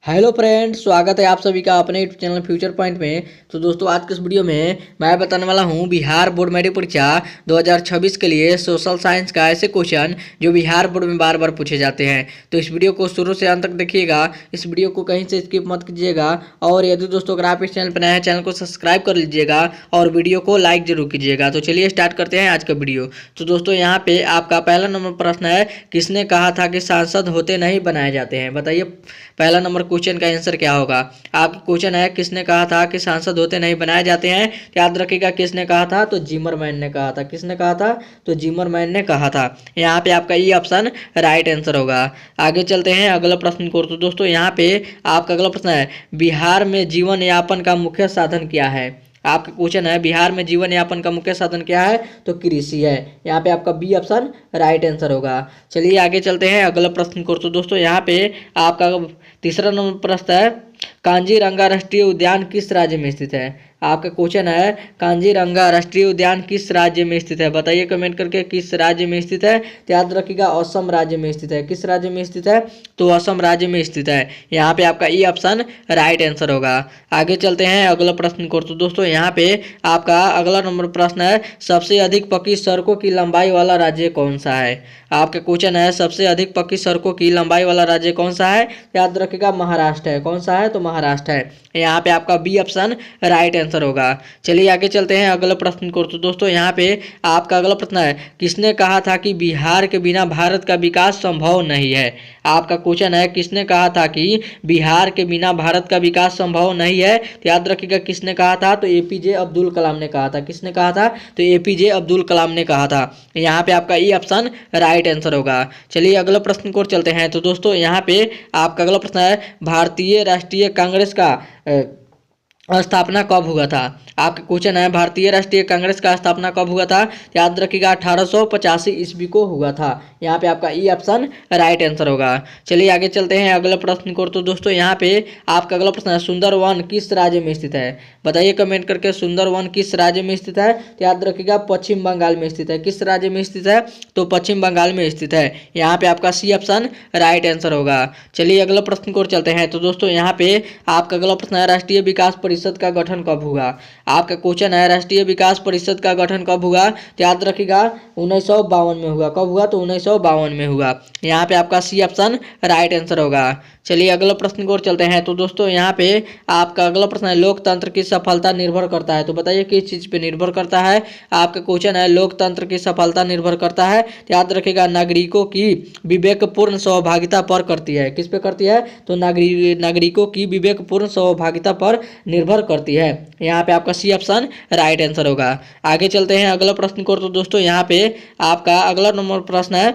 Hello friends, स्वागत है आप सभी का अपने यूट्यूब चैनल फ्यूचर पॉइंट में। तो दोस्तों, आज के इस वीडियो में मैं बताने वाला हूं बिहार बोर्ड मैट्रिक परीक्षा 2026 के लिए सोशल साइंस का ऐसे क्वेश्चन जो बिहार बोर्ड में बार बार पूछे जाते हैं। तो इस वीडियो को शुरू से अंत तक देखिएगा, इस वीडियो को कहीं से स्किप मत कीजिएगा। और यदि दोस्तों अगर आप इस चैनल पर नए हैं, चैनल को सब्सक्राइब कर लीजिएगा और वीडियो को लाइक जरूर कीजिएगा। तो चलिए स्टार्ट करते हैं आज का वीडियो। तो दोस्तों, यहाँ पे आपका पहला नंबर प्रश्न है, किसने कहा था कि सांसद होते नहीं बनाए जाते हैं? बताइए पहला नंबर क्वेश्चन का आंसर क्या होगा। आपका क्वेश्चन है, किसने कहा था कि सांसद होते नहीं बनाए जाते हैं? याद रखिएगा, किसने कहा था? तो जिमरमैन ने कहा था। किसने कहा था? तो जिमरमैन ने कहा था। यहाँ पे आपका ये ऑप्शन राइट आंसर होगा। आगे चलते हैं अगला प्रश्न को। तो दोस्तों, यहाँ पे आपका अगला प्रश्न है, बिहार में जीवन यापन का मुख्य साधन क्या है? आपका क्वेश्चन है, बिहार में जीवन यापन का मुख्य साधन क्या है? तो कृषि है। यहाँ पे आपका बी ऑप्शन राइट आंसर होगा। चलिए आगे चलते हैं अगला प्रश्न को। तो दोस्तों, यहाँ पे आपका तीसरा नंबर प्रश्न है, कांजीरंगा राष्ट्रीय उद्यान किस राज्य में स्थित है? आपका क्वेश्चन है, कांजीरंगा राष्ट्रीय उद्यान किस राज्य में स्थित है? बताइए कमेंट करके किस राज्य में स्थित है। तो याद रखिएगा, असम राज्य में स्थित है। किस राज्य में स्थित है? तो असम राज्य में स्थित है। यहाँ पे आपका ई ऑप्शन राइट आंसर होगा। आगे चलते हैं अगला प्रश्न को। तो दोस्तों, यहाँ पे आपका अगला नंबर प्रश्न है, सबसे अधिक पक्की सड़कों की लंबाई वाला राज्य कौन सा है? आपका क्वेश्चन है, सबसे अधिक पक्की सड़कों की लंबाई वाला राज्य कौन सा है? याद रखिएगा, महाराष्ट्र है। कौन सा है? तो महाराष्ट्र है। यहाँ पे आपका बी ऑप्शन राइट आंसर होगा। चलिए आगे चलते हैं अगला प्रश्न को। तो दोस्तों, यहाँ पे आपका अगला प्रश्न है, किसने कहा था कि बिहार के बिना भारत का विकास संभव नहीं है? आपका क्वेश्चन है, किसने कहा था कि बिहार के बिना भारत का विकास संभव नहीं है? तो याद रखिएगा, किसने कहा था? तो एपीजे अब्दुल कलाम ने कहा था। किसने कहा था? तो एपीजे अब्दुल कलाम ने कहा था। यहाँ पे आपका ई ऑप्शन राइट आंसर होगा। चलिए अगला प्रश्न को चलते हैं। तो दोस्तों, यहाँ पे आपका अगला प्रश्न है, भारतीय राष्ट्रीय कांग्रेस का स्थापना कब हुआ था? आपका क्वेश्चन है, भारतीय राष्ट्रीय कांग्रेस का स्थापना कब हुआ था? याद रखिएगा, 1885 ईस्वी को हुआ था। यहाँ पे आपका ई ऑप्शन राइट आंसर होगा। चलिए आगे चलते हैं अगला प्रश्न को। तो दोस्तों, यहाँ पे आपका अगला प्रश्न है, सुंदरवन किस राज्य में स्थित है? बताइए कमेंट करके, सुंदरवन किस राज्य में स्थित है? तो याद रखिएगा, पश्चिम बंगाल में स्थित है। किस राज्य में स्थित है? तो पश्चिम बंगाल में स्थित है। यहाँ पे आपका सी ऑप्शन राइट आंसर होगा। चलिए अगला प्रश्न को चलते हैं। तो दोस्तों, यहाँ पे आपका अगला प्रश्न है, राष्ट्रीय विकास परिषद का गठन कब हुआ? आपका क्वेश्चन है, राष्ट्रीय विकास परिषद का गठन कब हुआ? तो याद रखिएगा, 1952 में हुआ। कब हुआ? तो 1952 में हुआ। यहाँ पे आपका सी ऑप्शन राइट आंसर होगा। चलिए अगला प्रश्न की ओर चलते हैं। तो दोस्तों, यहाँ पे आपका अगला प्रश्न है, लोकतंत्र की सफलता निर्भर करता है। तो बताइए किस चीज पे निर्भर करता है? आपका क्वेश्चन है, लोकतंत्र की सफलता निर्भर करता है। तो याद रखिएगा, नागरिकों की विवेकपूर्ण सहभागिता पर करती है। किस पे करती है? तो नागरिकों की विवेकपूर्ण सहभागिता पर निर्भर करती है। यहाँ पे आपका सी ऑप्शन राइट आंसर होगा। आगे चलते हैं अगला प्रश्न को। तो दोस्तों, यहाँ पे आपका अगला नंबर प्रश्न है,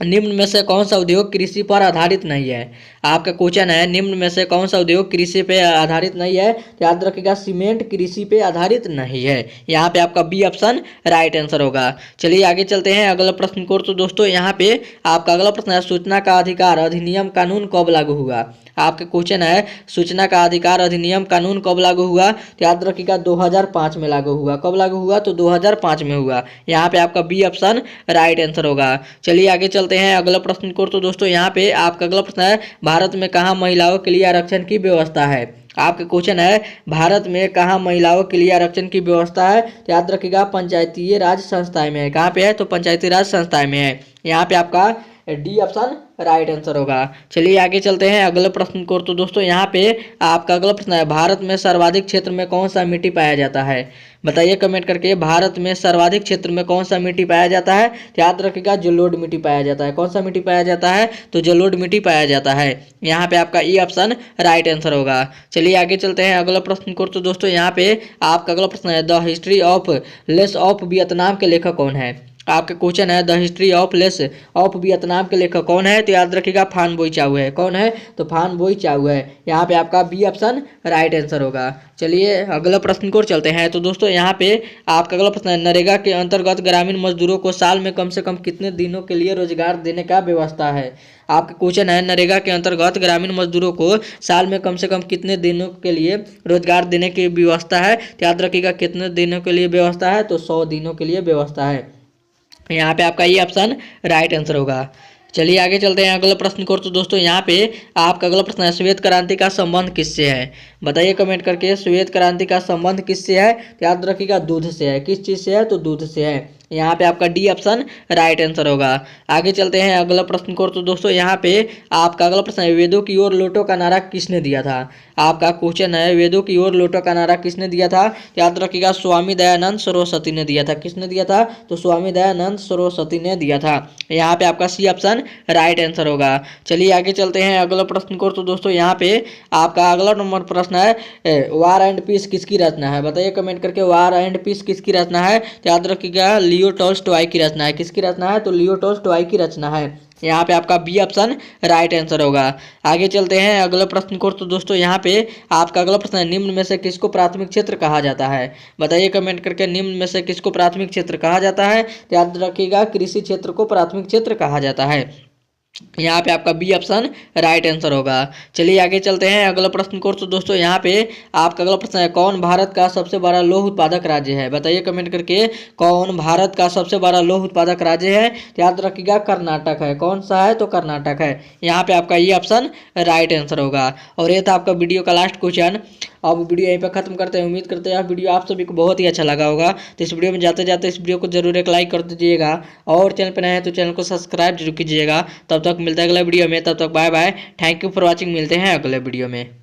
निम्न में से कौन सा उद्योग कृषि पर आधारित नहीं है? आपका क्वेश्चन है, निम्न में से कौन सा उद्योग कृषि पे आधारित नहीं है? याद रखिएगा, सीमेंट कृषि पे आधारित नहीं है। यहाँ पे आपका बी ऑप्शन राइट आंसर होगा। चलिए आगे चलते हैं अगला प्रश्न को। तो दोस्तों, यहाँ पे आपका अगला प्रश्न है, सूचना का अधिकार अधिनियम कानून कब लागू हुआ? आपका क्वेश्चन है, सूचना का अधिकार अधिनियम कानून कब लागू हुआ? तो याद रखिएगा, 2005 में लागू हुआ। कब लागू हुआ? तो 2005 में हुआ। यहाँ पे आपका बी ऑप्शन राइट आंसर होगा। चलिए आगे चलते हैं अगला प्रश्न को। तो दोस्तों, यहाँ पे आपका अगला प्रश्न है, भारत में कहाँ महिलाओं के लिए आरक्षण की व्यवस्था है? आपका क्वेश्चन है, भारत में कहाँ महिलाओं के लिए आरक्षण की व्यवस्था है? तो याद रखिएगा, पंचायती राज संस्थाएं में है। कहाँ पे है? तो पंचायती राज संस्थाएं में है। यहाँ पे आपका डी ऑप्शन राइट आंसर होगा। चलिए आगे चलते हैं अगले प्रश्न को। तो दोस्तों, यहाँ पे आपका अगला प्रश्न है, भारत में सर्वाधिक क्षेत्र में कौन सा मिट्टी पाया जाता है? बताइए कमेंट करके, भारत में सर्वाधिक क्षेत्र में कौन सा मिट्टी पाया जाता है? याद रखिएगा, जलोढ़ मिट्टी पाया जाता है। कौन सा मिट्टी पाया जाता है? तो जलोढ़ मिट्टी पाया जाता है। यहाँ पे आपका ई ऑप्शन राइट आंसर होगा। चलिए आगे चलते हैं अगला प्रश्न को। तो दोस्तों, यहाँ पे आपका अगला प्रश्न है, the history of less of Vietnam के लेखक कौन है? आपका क्वेश्चन है, the history of less of Vietnam के लेखक कौन है? तो याद रखिएगा, फान बोई चाउ है। कौन है? तो फान बोई चाउ है। यहाँ पे आपका बी ऑप्शन राइट आंसर होगा। चलिए अगला प्रश्न को चलते हैं। तो दोस्तों, यहाँ पे आपका अगला प्रश्न है, नरेगा के अंतर्गत ग्रामीण मजदूरों को साल में कम से कम कितने दिनों के लिए रोजगार देने का व्यवस्था है? आपका क्वेश्चन है, नरेगा के अंतर्गत ग्रामीण मजदूरों को साल में कम से कम कितने दिनों के लिए रोजगार देने की व्यवस्था है? तो याद रखिएगा, कितने दिनों के लिए व्यवस्था है? तो 100 दिनों के लिए व्यवस्था है। यहाँ पे आपका ये ऑप्शन राइट आंसर होगा। चलिए आगे चलते हैं अगला प्रश्न को। तो दोस्तों यहाँ पे आपका अगला प्रश्न है, श्वेत क्रांति का संबंध किससे है? बताइए कमेंट करके, श्वेत क्रांति का संबंध किससे है? तो याद रखिएगा दूध से है। किस चीज से है? तो दूध से है। यहाँ पे आपका डी ऑप्शन राइट आंसर होगा। आगे चलते हैं अगला प्रश्न को। तो दोस्तों यहाँ पे आपका अगला प्रश्न है, वेदों की ओर लौटो का नारा किसने दिया था? आपका क्वेश्चन है, वेदों की ओर लौटो का नारा किसने दिया था? याद रखिएगा स्वामी दयानंद सरस्वती ने दिया था। किसने दिया था? तो स्वामी दयानंद सरस्वती ने दिया था। यहाँ पे आपका सी ऑप्शन राइट आंसर होगा। चलिए आगे चलते हैं अगला प्रश्न को। तो दोस्तों यहाँ पे आपका अगला नंबर प्रश्न है, वार एंड पीस किसकी रचना है? बताइए कमेंट करके, वार एंड पीस किसकी रचना है? तो याद रखिएगा लियो टॉल्स्टॉय की रचना है। किसकी रचना है? तो लियो टॉल्स्टॉय की रचना है। यहाँ पे आपका बी ऑप्शन राइट आंसर होगा। आगे चलते हैं अगले प्रश्न को। तो दोस्तों यहाँ पे आपका अगला प्रश्न है, निम्न में से किसको प्राथमिक क्षेत्र कहा जाता है? बताइए कमेंट करके, निम्न में से किसको प्राथमिक क्षेत्र कहा जाता है? तो याद रखिएगा कृषि क्षेत्र को प्राथमिक क्षेत्र कहा जाता है। यहाँ पे आपका बी ऑप्शन राइट आंसर होगा। चलिए आगे चलते हैं अगला प्रश्न को। तो दोस्तों यहाँ पे आपका अगला प्रश्न है, कौन भारत का सबसे बड़ा लौह उत्पादक राज्य है? बताइए कमेंट करके, कौन भारत का सबसे बड़ा लौह उत्पादक राज्य है? तो याद रखिएगा कर्नाटक है। कौन सा है? तो कर्नाटक है। यहाँ पे आपका ये ऑप्शन राइट आंसर होगा। और ये था आपका वीडियो का लास्ट क्वेश्चन। अब वीडियो यहीं पर खत्म करते हैं। उम्मीद करते हैं वीडियो आप सभी को बहुत ही अच्छा लगा होगा। तो इस वीडियो में जाते जाते इस वीडियो को जरूर एक लाइक कर दीजिएगा, और चैनल पर नए हैं तो चैनल को सब्सक्राइब जरूर कीजिएगा। तब तक मिलते हैं अगले वीडियो में, तब तक bye bye, thank you for watching. मिलते हैं अगले वीडियो में।